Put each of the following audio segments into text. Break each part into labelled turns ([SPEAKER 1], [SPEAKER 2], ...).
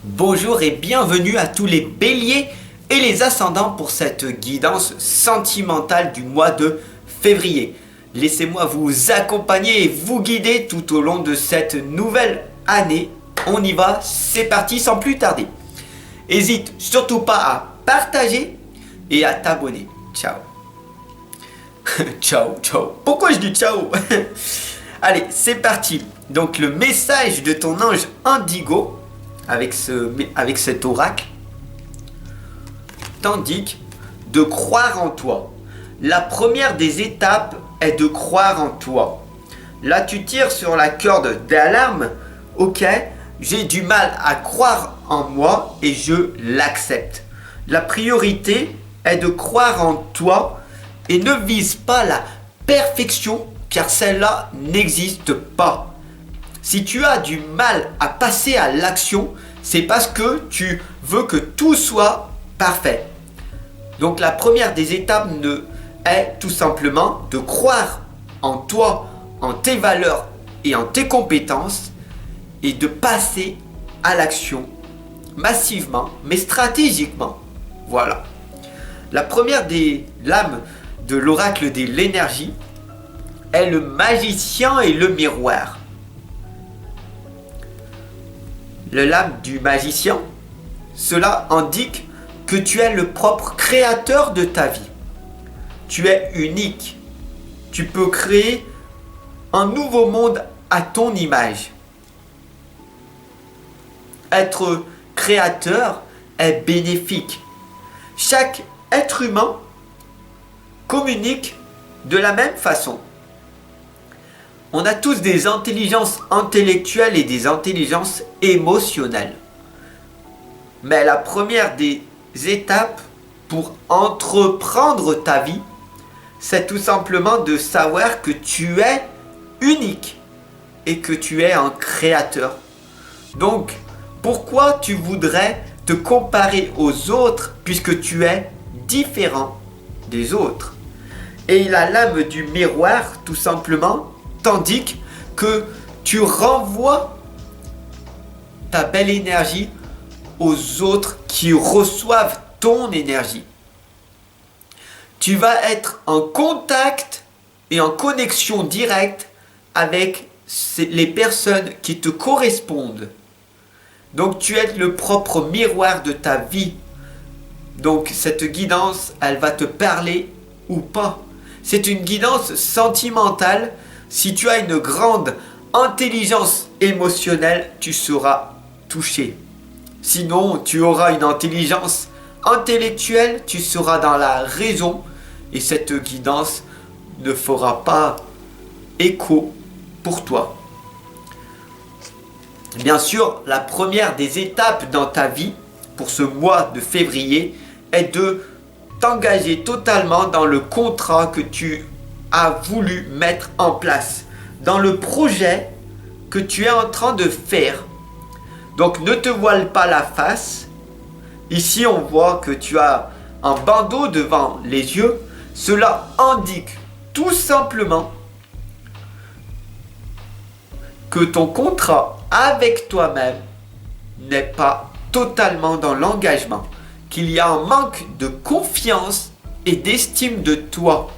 [SPEAKER 1] Bonjour et bienvenue à tous les béliers et les ascendants pour cette guidance sentimentale du mois de février. Laissez-moi vous accompagner et vous guider tout au long de cette nouvelle année. On y va, c'est parti sans plus tarder. N'hésite surtout pas à partager et à t'abonner. Ciao. Ciao, ciao. Pourquoi je dis ciao? Allez, c'est parti. Donc le message de ton ange Indigo avec cet oracle t'indique de croire en toi. La première des étapes est de croire en toi. Là, tu tires sur la corde d'alarme. Ok, j'ai du mal à croire en moi et je l'accepte. La priorité est de croire en toi et ne vise pas la perfection car celle-là n'existe pas. Si tu as du mal à passer à l'action, c'est parce que tu veux que tout soit parfait. Donc la première des étapes est tout simplement de croire en toi, en tes valeurs et en tes compétences et de passer à l'action massivement mais stratégiquement. Voilà. La première des lames de l'oracle de l'énergie est le magicien et le miroir. Le lame du magicien, cela indique que tu es le propre créateur de ta vie. Tu es unique. Tu peux créer un nouveau monde à ton image. Être créateur est bénéfique. Chaque être humain communique de la même façon. On a tous des intelligences intellectuelles et des intelligences émotionnelles. Mais la première des étapes pour entreprendre ta vie, c'est tout simplement de savoir que tu es unique et que tu es un créateur. Donc, pourquoi tu voudrais te comparer aux autres puisque tu es différent des autres? Et la lame du miroir, tout simplement, tandis que tu renvoies ta belle énergie aux autres qui reçoivent ton énergie. Tu vas être en contact et en connexion directe avec les personnes qui te correspondent. Donc tu es le propre miroir de ta vie. Donc cette guidance, elle va te parler ou pas. C'est une guidance sentimentale. Si tu as une grande intelligence émotionnelle, tu seras touché. Sinon, tu auras une intelligence intellectuelle, tu seras dans la raison et cette guidance ne fera pas écho pour toi. Bien sûr, la première des étapes dans ta vie pour ce mois de février est de t'engager totalement dans le contrat que tu a voulu mettre en place dans le projet que tu es en train de faire. Donc ne te voile pas la face. Ici on voit que tu as un bandeau devant les yeux. Cela indique tout simplement que ton contrat avec toi-même n'est pas totalement dans l'engagement, qu'il y a un manque de confiance et d'estime de toi.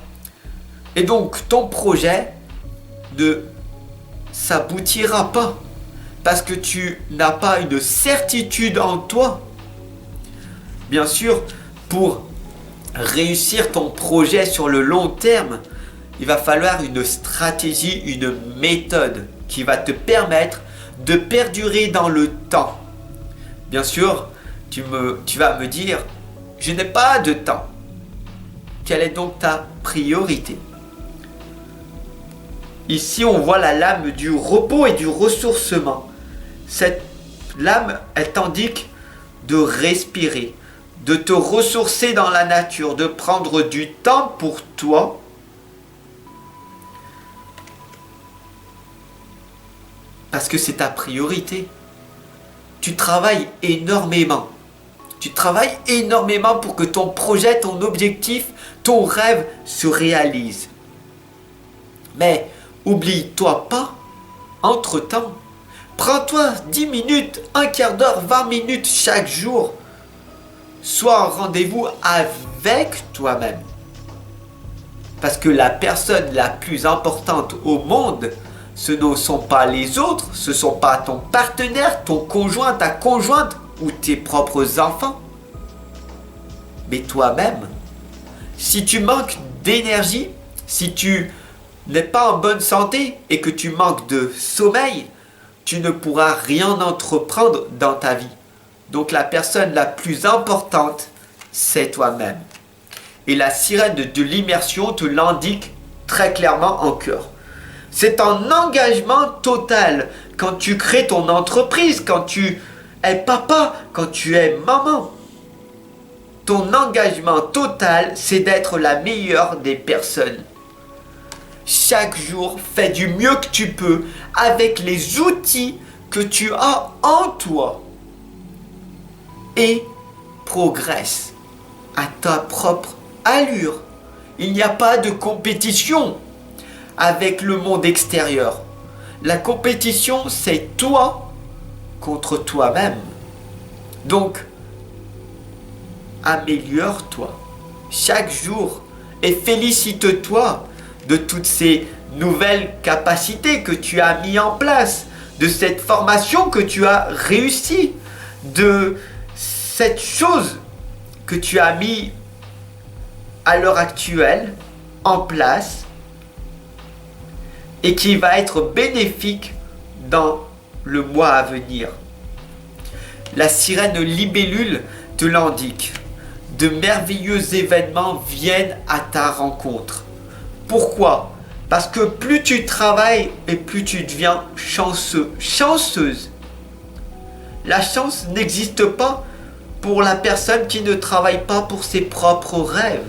[SPEAKER 1] Et donc, ton projet ne s'aboutira pas parce que tu n'as pas une certitude en toi. Bien sûr, pour réussir ton projet sur le long terme, il va falloir une stratégie, une méthode qui va te permettre de perdurer dans le temps. Bien sûr, tu vas me dire, je n'ai pas de temps. Quelle est donc ta priorité ? Ici, on voit la lame du repos et du ressourcement. Cette lame, elle t'indique de respirer, de te ressourcer dans la nature, de prendre du temps pour toi. Parce que c'est ta priorité. Tu travailles énormément. Tu travailles énormément pour que ton projet, ton objectif, ton rêve se réalise. Mais oublie-toi pas, entre-temps, Prends-toi 10 minutes, un quart d'heure, 20 minutes chaque jour. Sois en rendez-vous avec toi-même. Parce que la personne la plus importante au monde, ce ne sont pas les autres, ce ne sont pas ton partenaire, ton conjoint, ta conjointe ou tes propres enfants, mais toi-même. Si tu manques d'énergie, si tu n'es pas en bonne santé et que tu manques de sommeil, tu ne pourras rien entreprendre dans ta vie. Donc la personne la plus importante, c'est toi-même. Et la sirène de l'immersion te l'indique très clairement en cœur. C'est un engagement total quand tu crées ton entreprise, quand tu es papa, quand tu es maman. Ton engagement total, c'est d'être la meilleure des personnes. Chaque jour, fais du mieux que tu peux avec les outils que tu as en toi. Et progresse à ta propre allure. Il n'y a pas de compétition avec le monde extérieur. La compétition, c'est toi contre toi-même. Donc, améliore-toi chaque jour et félicite-toi de toutes ces nouvelles capacités que tu as mis en place, de cette formation que tu as réussi, de cette chose que tu as mis à l'heure actuelle en place et qui va être bénéfique dans le mois à venir. La sirène libellule te l'indique. De merveilleux événements viennent à ta rencontre. Pourquoi? Parce que plus tu travailles et plus tu deviens chanceux, chanceuse. La chance n'existe pas pour la personne qui ne travaille pas pour ses propres rêves.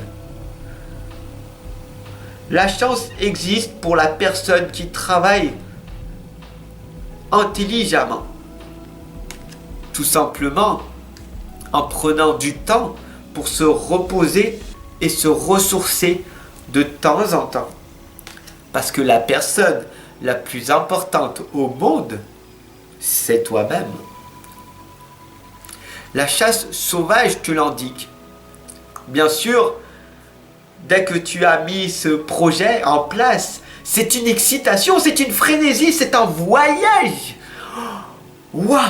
[SPEAKER 1] La chance existe pour la personne qui travaille intelligemment. Tout simplement en prenant du temps pour se reposer et se ressourcer de temps en temps. Parce que la personne la plus importante au monde, c'est toi-même. La chasse sauvage te l'indique. Bien sûr, dès que tu as mis ce projet en place, c'est une excitation, c'est une frénésie, c'est un voyage. Waouh!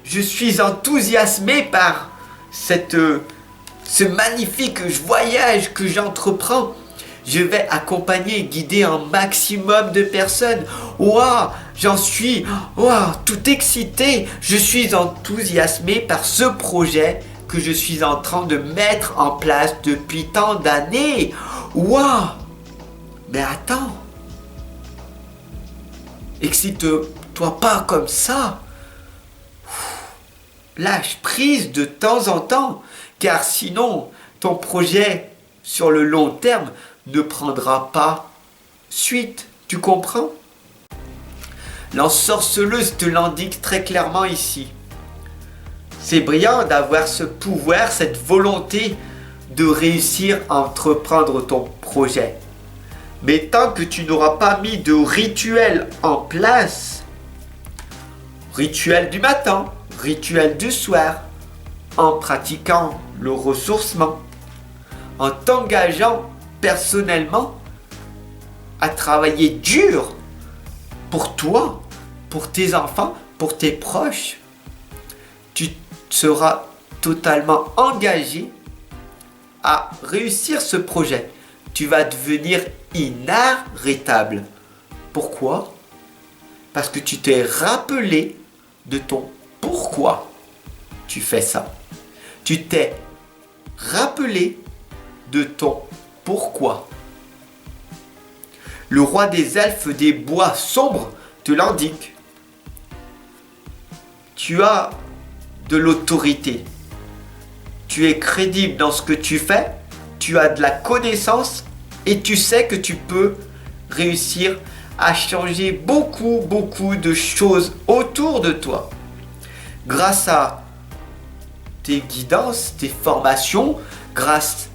[SPEAKER 1] Je suis enthousiasmé par ce magnifique voyage que j'entreprends. Je vais accompagner et guider un maximum de personnes. Waouh, j'en suis tout excité. Je suis enthousiasmé par ce projet que je suis en train de mettre en place depuis tant d'années. Waouh, mais attends. Excite-toi pas comme ça. Lâche prise de temps en temps, car sinon, ton projet sur le long terme ne prendra pas suite. Tu comprends? L'ensorceleuse te l'indique très clairement ici. C'est brillant d'avoir ce pouvoir, cette volonté de réussir à entreprendre ton projet. Mais tant que tu n'auras pas mis de rituel en place, rituel du matin, rituel du soir, en pratiquant le ressourcement, en t'engageant personnellement à travailler dur pour toi, pour tes enfants, pour tes proches, tu seras totalement engagé à réussir ce projet. Tu vas devenir inarrêtable. Pourquoi? Parce que tu t'es rappelé de ton pourquoi tu fais ça. Tu t'es rappelé de ton pourquoi. Le roi des elfes des bois sombres te l'indique. Tu as de l'autorité. Tu es crédible dans ce que tu fais. Tu as de la connaissance et tu sais que tu peux réussir à changer beaucoup de choses autour de toi. Grâce à tes guidances, tes formations, grâce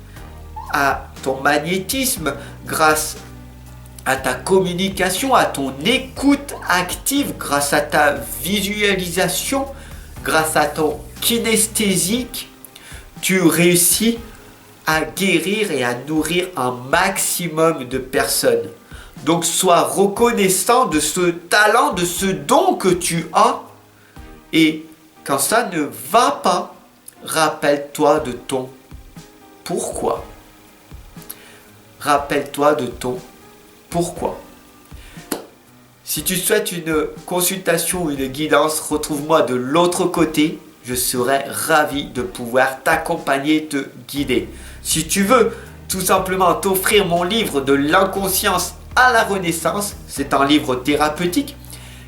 [SPEAKER 1] à ton magnétisme, grâce à ta communication, à ton écoute active, grâce à ta visualisation, grâce à ton kinesthésique, tu réussis à guérir et à nourrir un maximum de personnes. Donc sois reconnaissant de ce talent, de ce don que tu as. Et quand ça ne va pas, rappelle-toi de ton pourquoi. Rappelle-toi de ton pourquoi. Si tu souhaites une consultation ou une guidance, retrouve-moi de l'autre côté. Je serai ravi de pouvoir t'accompagner, te guider. Si tu veux tout simplement t'offrir mon livre de l'inconscience à la renaissance, c'est un livre thérapeutique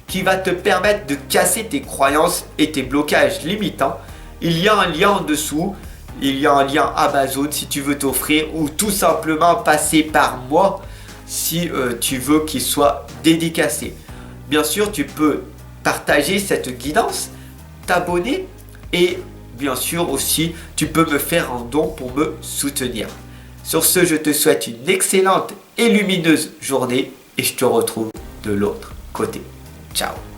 [SPEAKER 1] qui va te permettre de casser tes croyances et tes blocages limitants. Il y a un lien en dessous, il y a un lien Amazon si tu veux t'offrir, ou tout simplement passer par moi si tu veux qu'il soit dédicacé. Bien sûr, tu peux partager cette guidance, t'abonner et bien sûr aussi, tu peux me faire un don pour me soutenir. Sur ce, je te souhaite une excellente et lumineuse journée et je te retrouve de l'autre côté. Ciao.